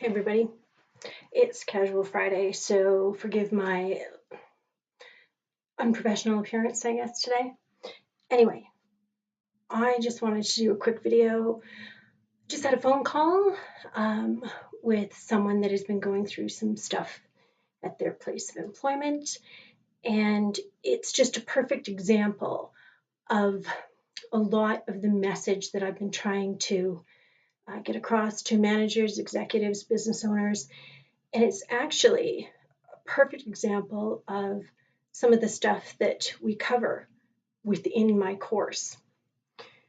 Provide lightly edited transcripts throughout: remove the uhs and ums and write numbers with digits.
Hey everybody, it's Casual Friday, so forgive my unprofessional appearance, I guess, today. Anyway, I just wanted to do a quick video. Just had a phone call um, with someone that has been going through some stuff at their place of employment, and it's just a perfect example of a lot of the message that I've been trying to get across to managers, executives, business owners, and it's actually perfect example of some of the stuff that we cover within my course.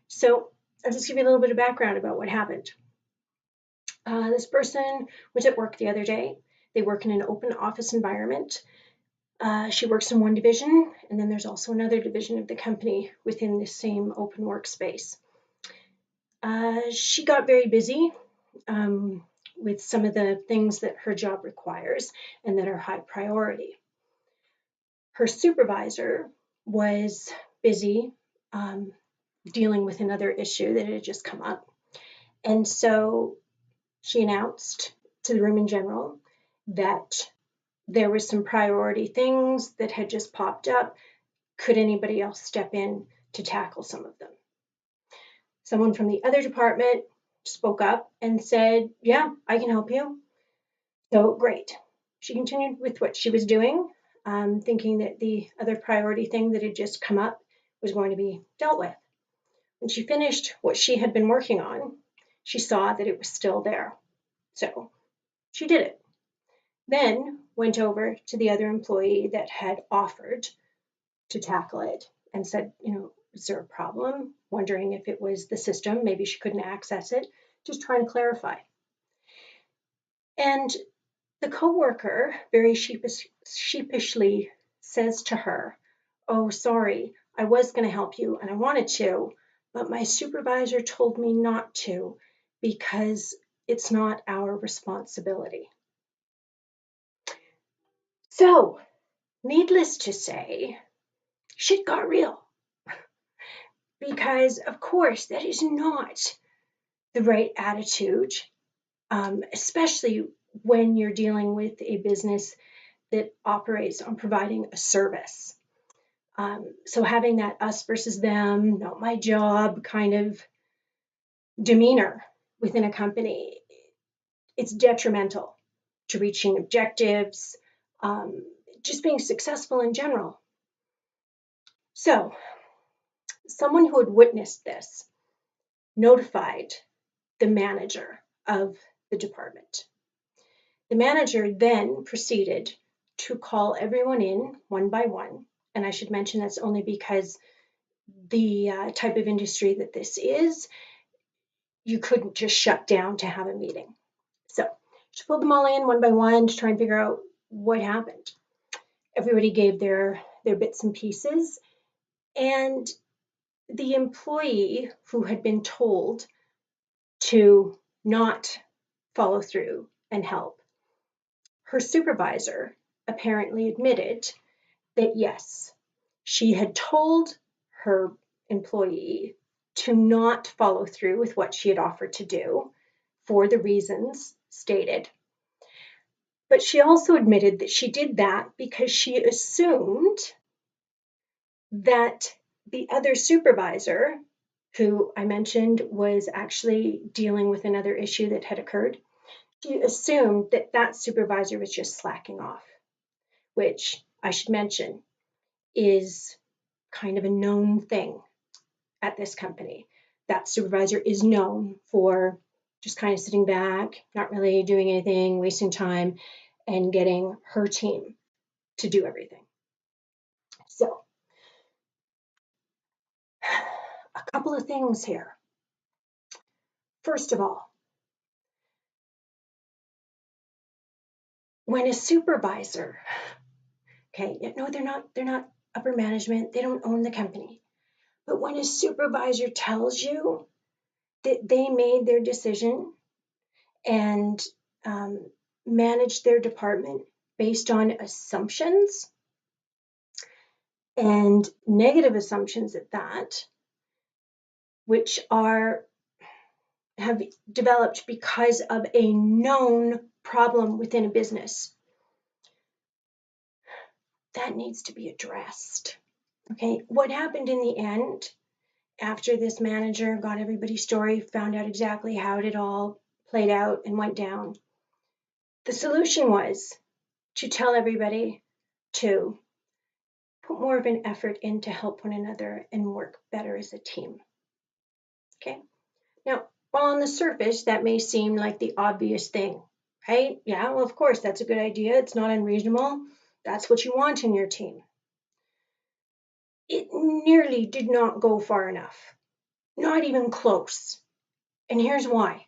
So I'll just give you a little bit of background about what happened. This person was at work the other day. They work in an open office environment. She works in one division, and then there's also another division of the company within the same open workspace. She got very busy with some of the things that her job requires and that are high priority. Her supervisor was busy dealing with another issue that had just come up. And so she announced to the room in general that there were some priority things that had just popped up. Could anybody else step in to tackle some of them? Someone from the other department spoke up and said, yeah, I can help you. So great. She continued with what she was doing, thinking that the other priority thing that had just come up was going to be dealt with. When she finished what she had been working on, she saw that it was still there. So she did it. Then went over to the other employee that had offered to tackle it and said, is there a problem? Wondering if it was the system, maybe she couldn't access it, just trying to clarify. And the coworker very sheepishly says to her, oh, sorry, I was going to help you and I wanted to, but my supervisor told me not to because it's not our responsibility. So, needless to say, shit got real. Because, of course, that is not the right attitude, especially when you're dealing with a business that operates on providing a service. So having that us versus them, not my job kind of demeanor within a company, it's detrimental to reaching objectives, just being successful in general. So someone who had witnessed this notified the manager of the department. The manager then proceeded to call everyone in one by one. And I should mention that's only because the type of industry that this is, you couldn't just shut down to have a meeting. So she pulled them all in one by one to try and figure out what happened. Everybody gave their bits and pieces. And the employee who had been told to not follow through and help, her supervisor apparently admitted that yes, she had told her employee to not follow through with what she had offered to do for the reasons stated. But she also admitted that she did that because she assumed that the other supervisor, who I mentioned was actually dealing with another issue that had occurred, she assumed that that supervisor was just slacking off, which I should mention is kind of a known thing at this company. That supervisor is known for just kind of sitting back, not really doing anything, wasting time, and getting her team to do everything. So, a couple of things here. First of all, when a supervisor, okay, no, they're not upper management, they don't own the company. But when a supervisor tells you that they made their decision and managed their department based on assumptions and negative assumptions at that, which are have developed because of a known problem within a business. That needs to be addressed. Okay, what happened in the end after this manager got everybody's story, found out exactly how it all played out and went down? The solution was to tell everybody to put more of an effort in to help one another and work better as a team. Okay? Now, while on the surface, that may seem like the obvious thing, right? Yeah, well, of course, that's a good idea. It's not unreasonable. That's what you want in your team. It nearly did not go far enough, not even close. And here's why.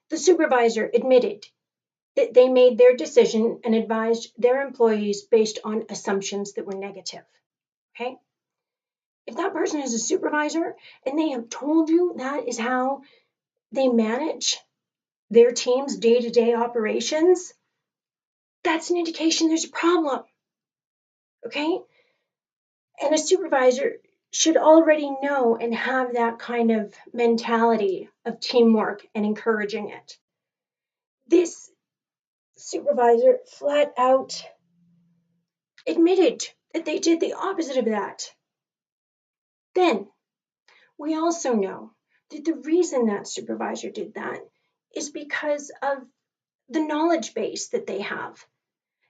The supervisor admitted that they made their decision and advised their employees based on assumptions that were negative. Okay? If that person is a supervisor and they have told you that is how they manage their team's day-to-day operations, that's an indication there's a problem. Okay? And a supervisor should already know and have that kind of mentality of teamwork and encouraging it. This supervisor flat out admitted that they did the opposite of that. Then we also know that the reason that supervisor did that is because of the knowledge base that they have,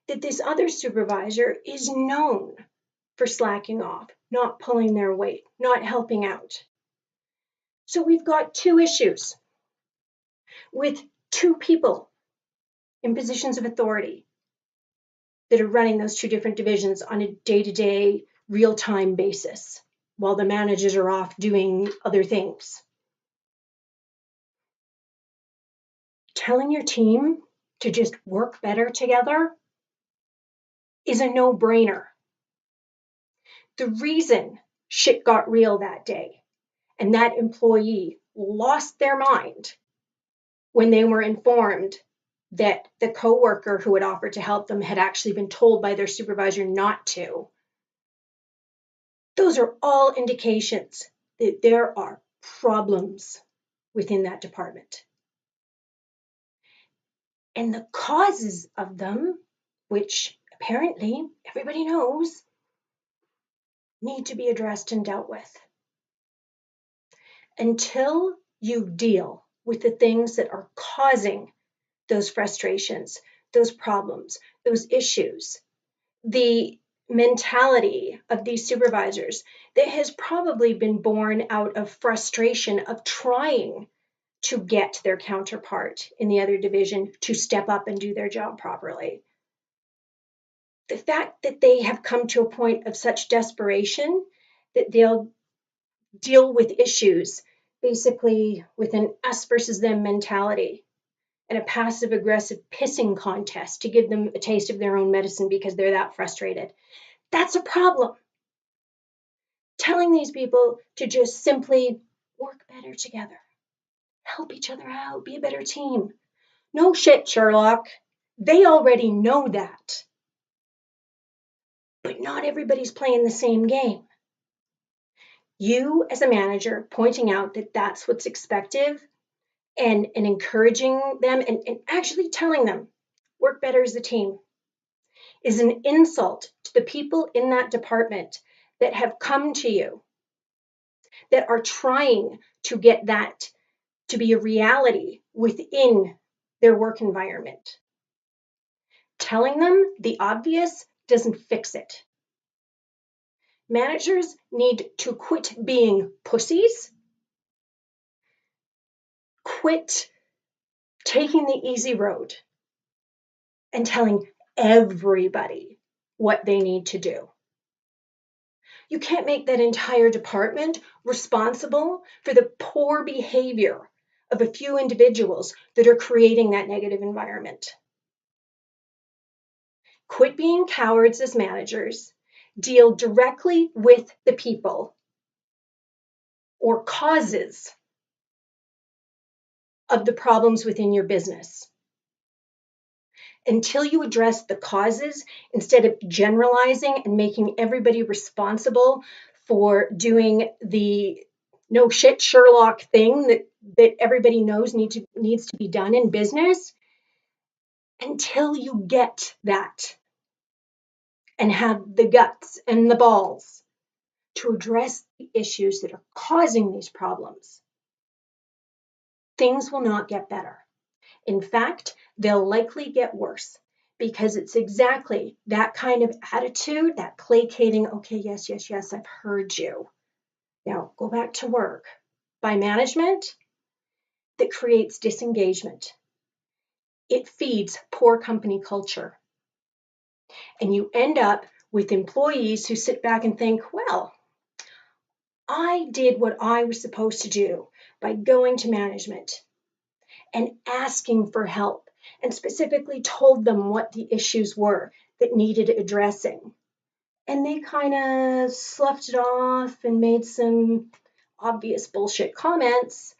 that this other supervisor is known for slacking off, not pulling their weight, not helping out. So we've got two issues with two people in positions of authority that are running those two different divisions on a day-to-day, real-time basis while the managers are off doing other things. Telling your team to just work better together is a no-brainer. The reason shit got real that day and that employee lost their mind when they were informed that the coworker who had offered to help them had actually been told by their supervisor not to. Those are all indications that there are problems within that department. And the causes of them, which apparently everybody knows, need to be addressed and dealt with. Until you deal with the things that are causing those frustrations, those problems, those issues, the mentality of these supervisors that has probably been born out of frustration of trying to get their counterpart in the other division to step up and do their job properly. The fact that they have come to a point of such desperation that they'll deal with issues basically with an us versus them mentality and a passive aggressive pissing contest to give them a taste of their own medicine because they're that frustrated. That's a problem. Telling these people to just simply work better together, help each other out, be a better team. No shit, Sherlock. They already know that. But not everybody's playing the same game. You, as a manager, pointing out that that's what's expected and encouraging them and actually telling them, work better as a team, is an insult to the people in that department that have come to you, that are trying to get that to be a reality within their work environment. Telling them the obvious doesn't fix it. Managers need to quit being pussies, quit taking the easy road and telling everybody what they need to do. You can't make that entire department responsible for the poor behavior of a few individuals that are creating that negative environment. Quit being cowards as managers. Deal directly with the people or causes of the problems within your business. Until you address the causes, instead of generalizing and making everybody responsible for doing the no shit Sherlock thing that everybody knows needs to be done in business until you get that and have the guts and the balls to address the issues that are causing these problems. Things will not get better. In fact, they'll likely get worse because it's exactly that kind of attitude, that placating, okay, yes, yes, yes, I've heard you. Now go back to work by management that creates disengagement. It feeds poor company culture. And you end up with employees who sit back and think, well, I did what I was supposed to do by going to management and asking for help and specifically told them what the issues were that needed addressing. And they kind of sloughed it off and made some obvious bullshit comments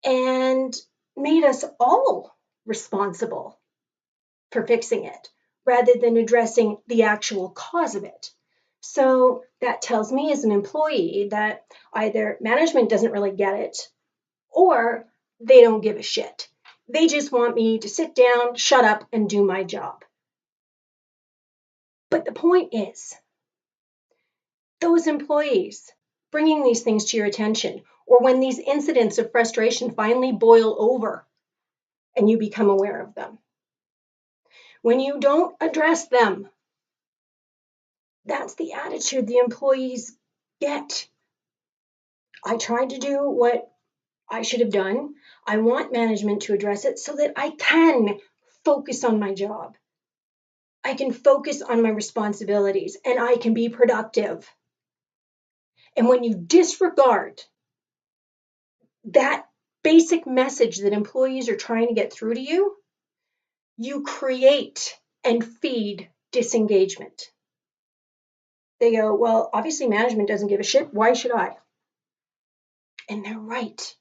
and made us all responsible for fixing it rather than addressing the actual cause of it. So that tells me as an employee that either management doesn't really get it or they don't give a shit. They just want me to sit down, shut up, and do my job. But the point is, those employees bringing these things to your attention, or when these incidents of frustration finally boil over and you become aware of them, when you don't address them, that's the attitude the employees get. I tried to do what I should have done. I want management to address it so that I can focus on my job. I can focus on my responsibilities and I can be productive. And when you disregard that basic message that employees are trying to get through to you, you create and feed disengagement. They go, well, obviously management doesn't give a shit. Why should I? And they're right.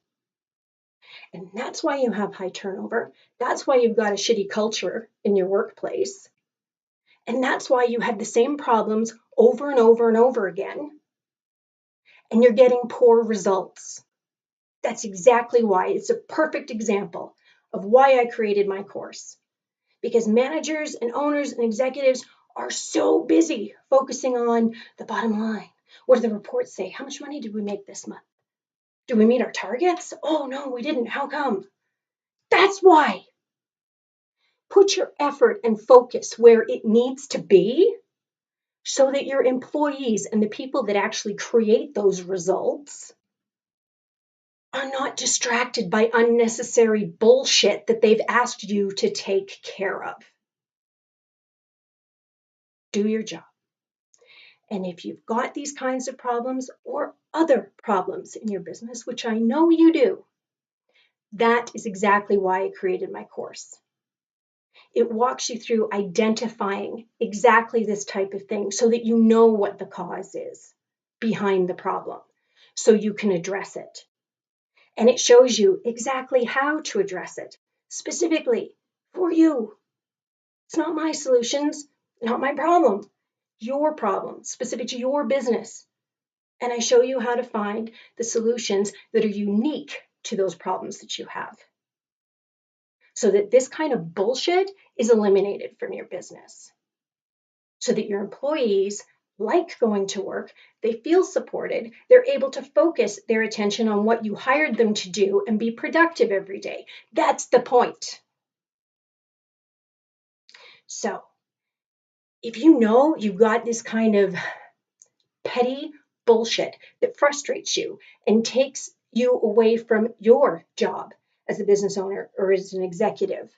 And that's why you have high turnover. That's why you've got a shitty culture in your workplace. And that's why you had the same problems over and over and over again. And you're getting poor results. That's exactly why. It's a perfect example of why I created my course. Because managers and owners and executives are so busy focusing on the bottom line. What do the reports say? How much money did we make this month? Did we meet our targets? Oh, no, we didn't. How come? That's why. Put your effort and focus where it needs to be so that your employees and the people that actually create those results are not distracted by unnecessary bullshit that they've asked you to take care of. Do your job. And if you've got these kinds of problems or other problems in your business, which I know you do, that is exactly why I created my course. It walks you through identifying exactly this type of thing so that you know what the cause is behind the problem, so you can address it. And it shows you exactly how to address it, specifically for you. It's not my solutions, not my problem, your problem, specific to your business. And I show you how to find the solutions that are unique to those problems that you have, so that this kind of bullshit is eliminated from your business, so that your employees like going to work, they feel supported, they're able to focus their attention on what you hired them to do and be productive every day. That's the point. So if you know you've got this kind of petty bullshit that frustrates you and takes you away from your job as a business owner or as an executive,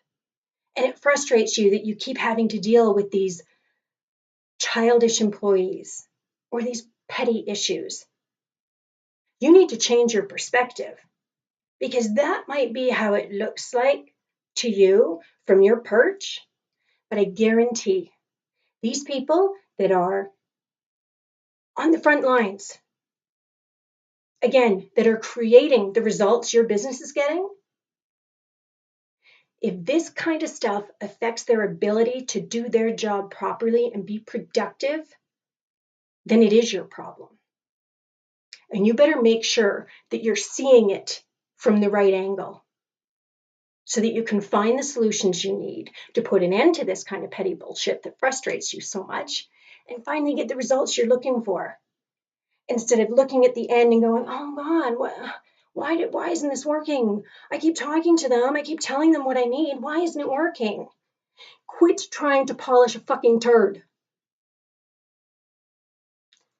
and it frustrates you that you keep having to deal with these childish employees or these petty issues, you need to change your perspective, because that might be how it looks like to you from your perch, but I guarantee these people that are on the front lines, again, that are creating the results your business is getting, if this kind of stuff affects their ability to do their job properly and be productive, then it is your problem. And you better make sure that you're seeing it from the right angle so that you can find the solutions you need to put an end to this kind of petty bullshit that frustrates you so much and finally get the results you're looking for. Instead of looking at the end and going, oh God, why isn't this working? I keep talking to them. I keep telling them what I need. Why isn't it working? Quit trying to polish a fucking turd.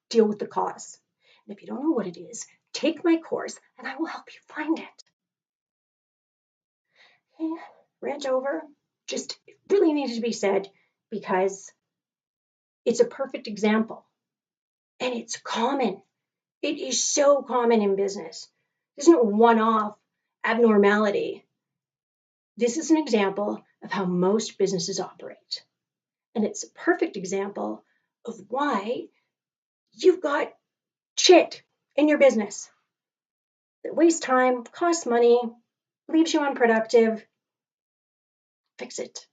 Deal with the cause. And if you don't know what it is, take my course and I will help you find it. Okay, rant over. Just really needed to be said because it's a perfect example. And it's common. It is so common in business. This isn't a one-off abnormality. This is an example of how most businesses operate. And it's a perfect example of why you've got shit in your business that wastes time, costs money, leaves you unproductive. Fix it.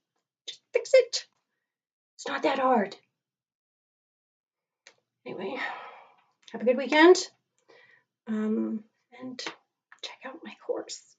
Just fix it. It's not that hard. Anyway, have a good weekend. And check out my course.